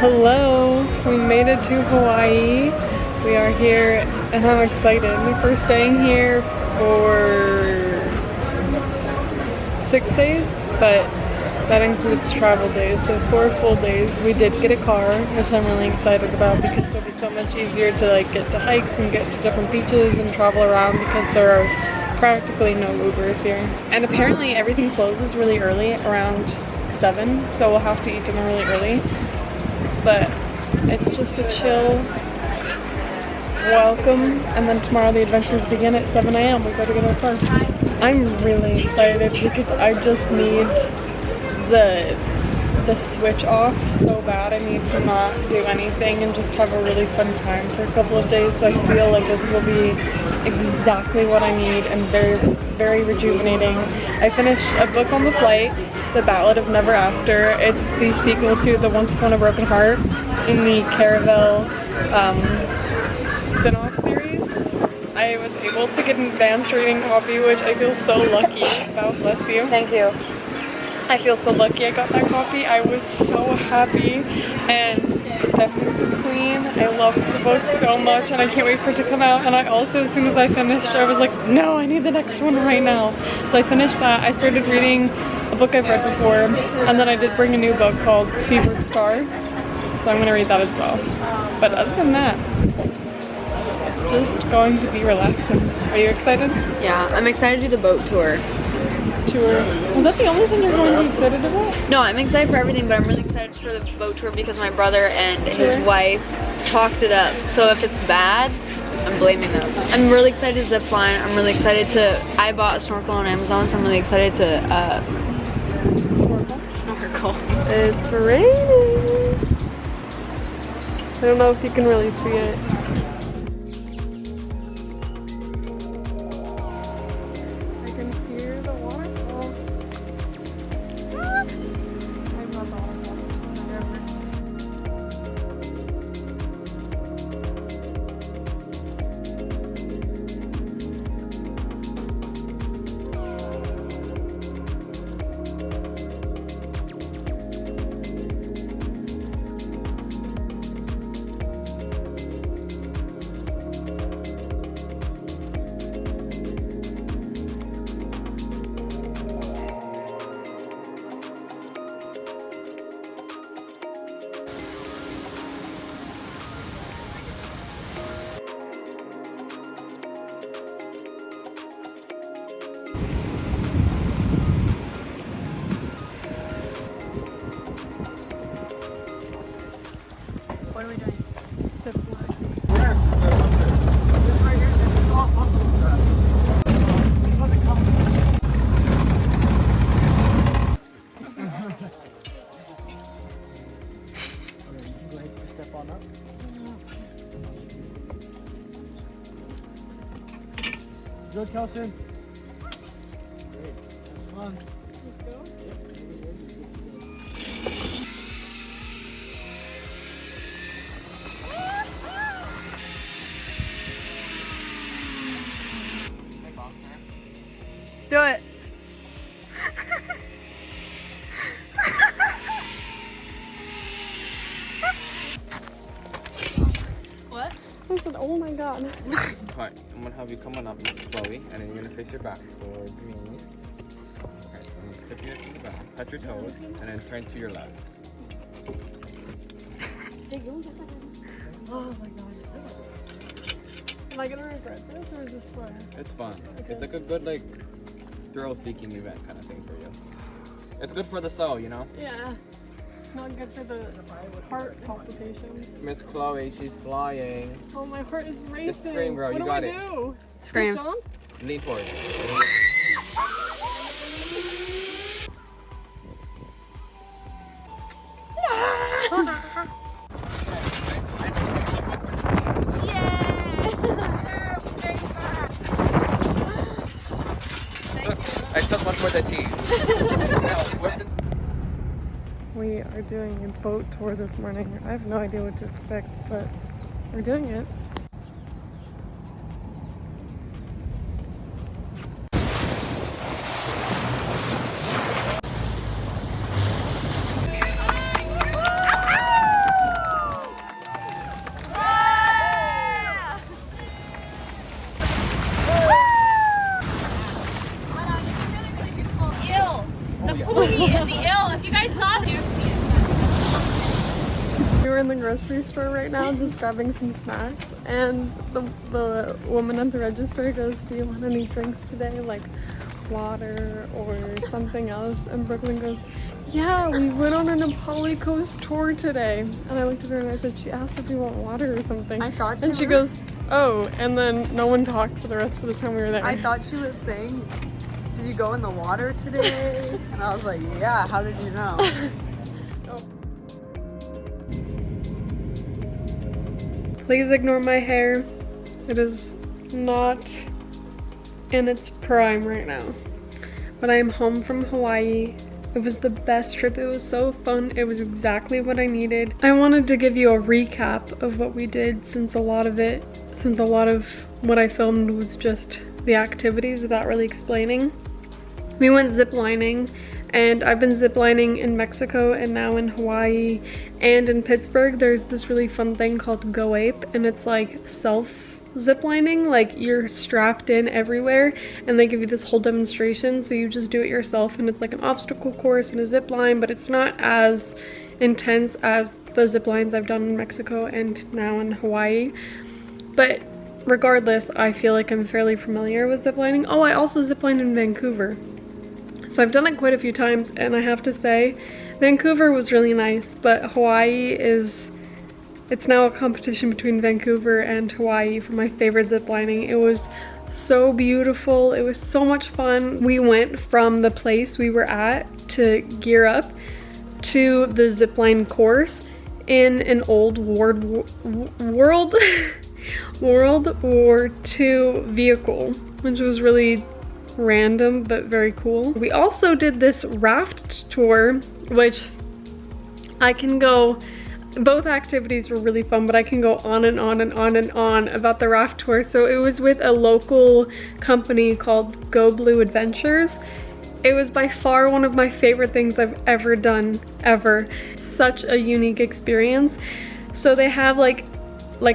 Hello, we made it to Hawaii. We are here and I'm excited. We're staying here for 6 days, but that includes travel days, so 4 full days. We did get a car, which I'm really excited about because it'll be so much easier to like get to hikes and get to different beaches and travel around because there are practically no Ubers here. And apparently everything closes really early, around 7, so we'll have to eat dinner really early. But it's just a chill welcome, and then tomorrow the adventures begin at 7 a.m. We gotta get our car. I'm really excited because I just need the switch off so bad. I need to not do anything and just have a really fun time for a couple of days. So I feel like this will be exactly what I need and very, very rejuvenating. I finished a book on the flight, The Ballad of Never After. It's the sequel to The Once Upon a Broken Heart in the Caravel spin-off series. I was able to get an advanced reading copy, which I feel so lucky about. Bless you. Thank you. I feel so lucky I got that copy. I was so happy, and Stephanie's a queen. I love the book so much and I can't wait for it to come out. And I also, as soon as I finished, I was like, no, I need the next one right now. So I finished that. I started reading a book I've read before, and then I did bring a new book called Fevered Star, so I'm gonna read that as well. But other than that, it's just going to be relaxing. Are you excited? Yeah, I'm excited to do the boat tour. Was that the only thing you're going to be excited about? No, I'm excited for everything, but I'm really excited for the boat tour because my brother and his wife talked it up. So if it's bad, I'm blaming them. I'm really excited to zip line. I'm really excited to, I bought a snorkel on Amazon, so I'm really excited to snorkel. It's raining. I don't know if you can really see it. What are we doing? Zip line. Step on up. Good, Kelson. Great. That's fun. Let's go. Do it. What? I said, oh my god. Alright, I'm gonna have you come on up, Miss Chloe, and then you're gonna face your back towards me. Alright, so I'm gonna put you to the back, touch your toes, and then turn to your left. Oh my god. Am I gonna regret this or is this fun? It's fun. Okay. It's like a good, like, thrill-seeking event kind of thing for you. It's good for the soul, you know? Yeah. It's not good for the heart palpitations. Miss Chloe, she's flying. Oh, my heart is racing. scream, girl. What You do got I it. do? Scream. Push on? Lean forward. I took one for the team. We are doing a boat tour this morning. I have no idea what to expect, but we're doing it. If you guys saw them. We're in the grocery store right now just grabbing some snacks, and the woman at the register goes, do you want any drinks today, like water or something else? And Brooklyn goes, yeah, we went on a Nepali Coast tour today. And I looked at her and I said, she asked if we want water or something. I thought and she goes, oh, and then no one talked for the rest of the time we were there. I thought she was saying, did you go in the water today? And I was like, yeah, how did you know? Please ignore my hair. It is not in its prime right now. But I am home from Hawaii. It was the best trip. It was so fun. It was exactly what I needed. I wanted to give you a recap of what we did since a lot of what I filmed was just the activities without really explaining. We went ziplining, and I've been ziplining in Mexico and now in Hawaii and in Pittsburgh. There's this really fun thing called Kauai, and it's like self ziplining, like you're strapped in everywhere and they give you this whole demonstration, so you just do it yourself, and it's like an obstacle course and a zip line, but it's not as intense as the zip lines I've done in Mexico and now in Hawaii. But regardless, I feel like I'm fairly familiar with ziplining. Oh, I also ziplined in Vancouver. So I've done it quite a few times, and I have to say, Vancouver was really nice, but Hawaii it's now a competition between Vancouver and Hawaii for my favorite ziplining. It was so beautiful. It was so much fun. We went from the place we were at to gear up to the zipline course in an old World War II vehicle, which was really random but very cool. We also did this raft tour, which I can go, both activities were really fun, but I can go on and on and on and on about the raft tour. So it was with a local company called Go Blue Adventures. It was by far one of my favorite things I've ever done, ever. Such a unique experience. So they have like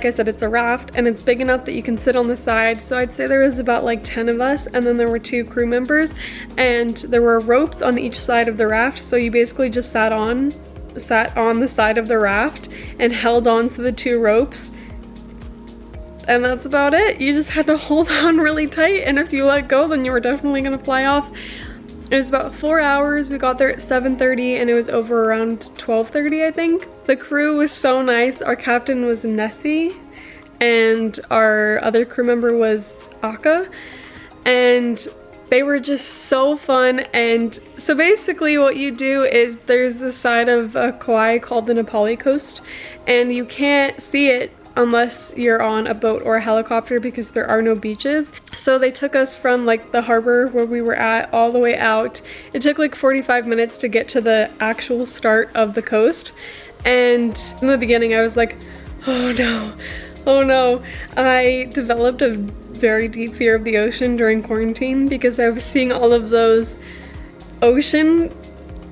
I said, it's a raft, and it's big enough that you can sit on the side. So I'd say there was about like 10 of us, and then there were 2 crew members, and there were ropes on each side of the raft. So you basically just sat on the side of the raft and held on to the 2 ropes. And that's about it. You just had to hold on really tight, and if you let go, then you were definitely gonna fly off. It was about 4 hours. We got there at 7:30 and it was over around 12:30, I think. The crew was so nice. Our captain was Nessie and our other crew member was Aka, and they were just so fun. And so basically what you do is there's this side of Kauai called the Nepali Coast, and you can't see it unless you're on a boat or a helicopter because there are no beaches. So they took us from like the harbor where we were at all the way out. It took like 45 minutes to get to the actual start of the coast. And in the beginning I was like, oh no, oh no. I developed a very deep fear of the ocean during quarantine because I was seeing all of those ocean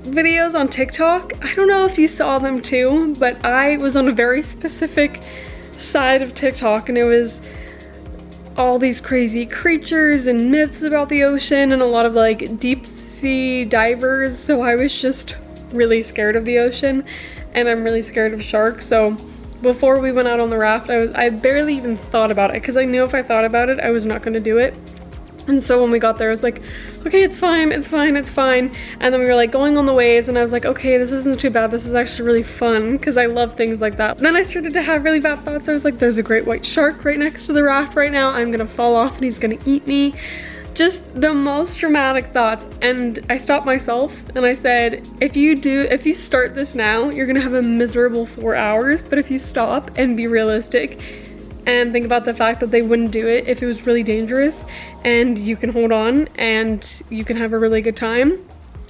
videos on TikTok. I don't know if you saw them too, but I was on a very specific side of TikTok, and it was all these crazy creatures and myths about the ocean and a lot of like deep sea divers. So I was just really scared of the ocean, and I'm really scared of sharks. So before we went out on the raft, I barely even thought about it because I knew if I thought about it I was not going to do it. And so when we got there I was like, okay, it's fine, it's fine, it's fine. And then we were like going on the waves, and I was like, okay, this isn't too bad. This is actually really fun because I love things like that. Then I started to have really bad thoughts. I was like, there's a great white shark right next to the raft right now. I'm gonna fall off and he's gonna eat me. Just the most dramatic thoughts. And I stopped myself and I said, if you start this now, you're gonna have a miserable 4 hours. But if you stop and be realistic and think about the fact that they wouldn't do it if it was really dangerous, and you can hold on and you can have a really good time,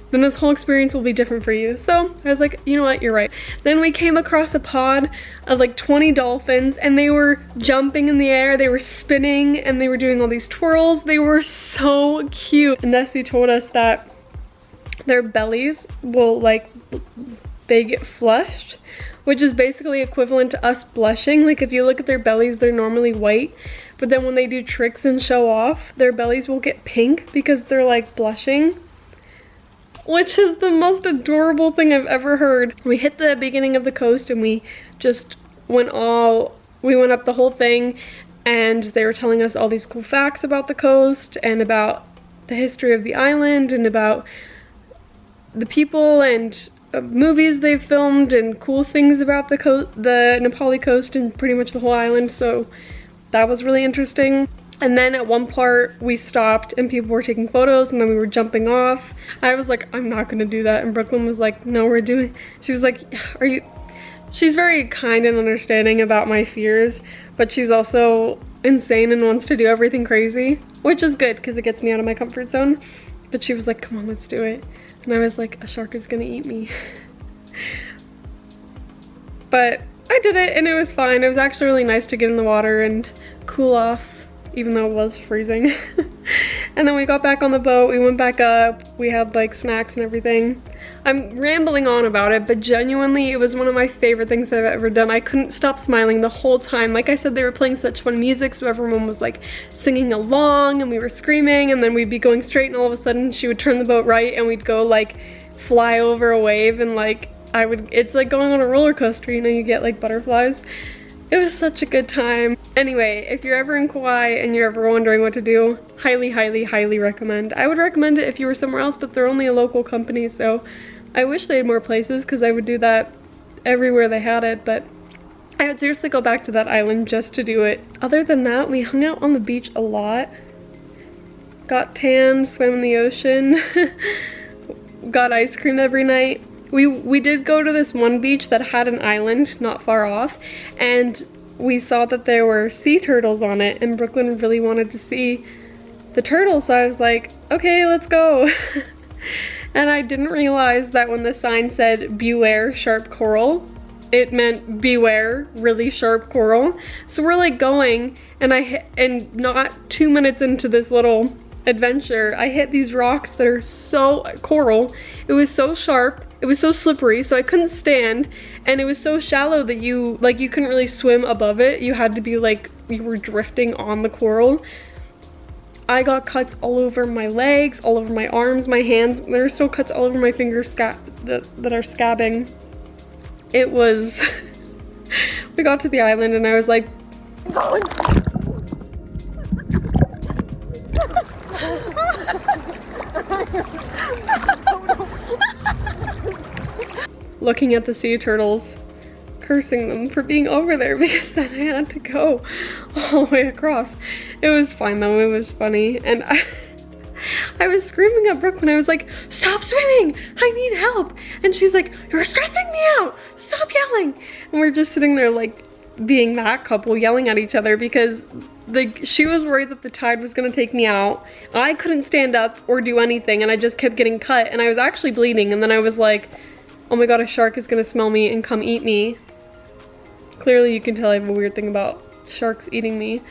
then this whole experience will be different for you. So I was like, you know what, you're right. Then we came across a pod of like 20 dolphins, and they were jumping in the air, they were spinning, and they were doing all these twirls. They were so cute. And Nessie told us that their bellies will they get flushed, which is basically equivalent to us blushing. Like if you look at their bellies, they're normally white, but then when they do tricks and show off, their bellies will get pink because they're like blushing. which is the most adorable thing I've ever heard. We hit the beginning of the coast and we just went up the whole thing, and they were telling us all these cool facts about the coast and about the history of the island and about the people and movies they've filmed and cool things about the Nepali coast and pretty much the whole island, so that was really interesting. And then at one part we stopped and people were taking photos and then we were jumping off. I was like, I'm not gonna do that, and Brooklyn was like, no, we're doing. She was like, are you? She's very kind and understanding about my fears, but she's also insane and wants to do everything crazy, which is good because it gets me out of my comfort zone. But she was like, come on, let's do it. And I was like, a shark is gonna eat me. But I did it and it was fine. It was actually really nice to get in the water and cool off, even though it was freezing. And then we got back on the boat, we went back up, we had like snacks and everything. I'm rambling on about it, but genuinely it was one of my favorite things I've ever done. I couldn't stop smiling the whole time. Like I said, they were playing such fun music, so everyone was like singing along and we were screaming, and then we'd be going straight and all of a sudden she would turn the boat right and we'd go like fly over a wave, and like it's like going on a roller coaster, you know, you get like butterflies. It was such a good time. Anyway, if you're ever in Kauai and you're ever wondering what to do, highly, highly, highly recommend. I would recommend it if you were somewhere else, but they're only a local company, so I wish they had more places because I would do that everywhere they had it, but I would seriously go back to that island just to do it. Other than that, we hung out on the beach a lot. Got tan, swam in the ocean, got ice cream every night. We did go to this one beach that had an island not far off, and we saw that there were sea turtles on it, and Brooklyn really wanted to see the turtles, so I was like, okay, let's go. And I didn't realize that when the sign said beware sharp coral, it meant beware really sharp coral. So we're like going, and not 2 minutes into this little adventure, I hit these rocks that are so coral. It was so sharp, it was so slippery, so I couldn't stand, and it was so shallow that you couldn't really swim above it. You had to be like, you were drifting on the coral. I got cuts all over my legs, all over my arms, my hands. There are still cuts all over my fingers that are scabbing. It was, we got to the island and I was like, looking at the sea turtles, cursing them for being over there because then I had to go all the way across. It was fine though, it was funny, and I was screaming at Brooke when I was like, stop swimming, I need help, and she's like, you're stressing me out, stop yelling. And we're just sitting there like being that couple yelling at each other because she was worried that the tide was gonna take me out. I couldn't stand up or do anything and I just kept getting cut and I was actually bleeding, and then I was like, oh my god, a shark is gonna smell me and come eat me. Clearly you can tell I have a weird thing about sharks eating me.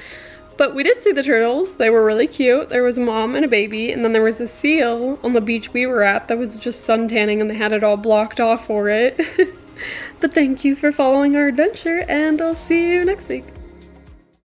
But we did see the turtles. They were really cute. There was a mom and a baby, and then there was a seal on the beach we were at that was just suntanning and they had it all blocked off for it. But thank you for following our adventure, and I'll see you next week.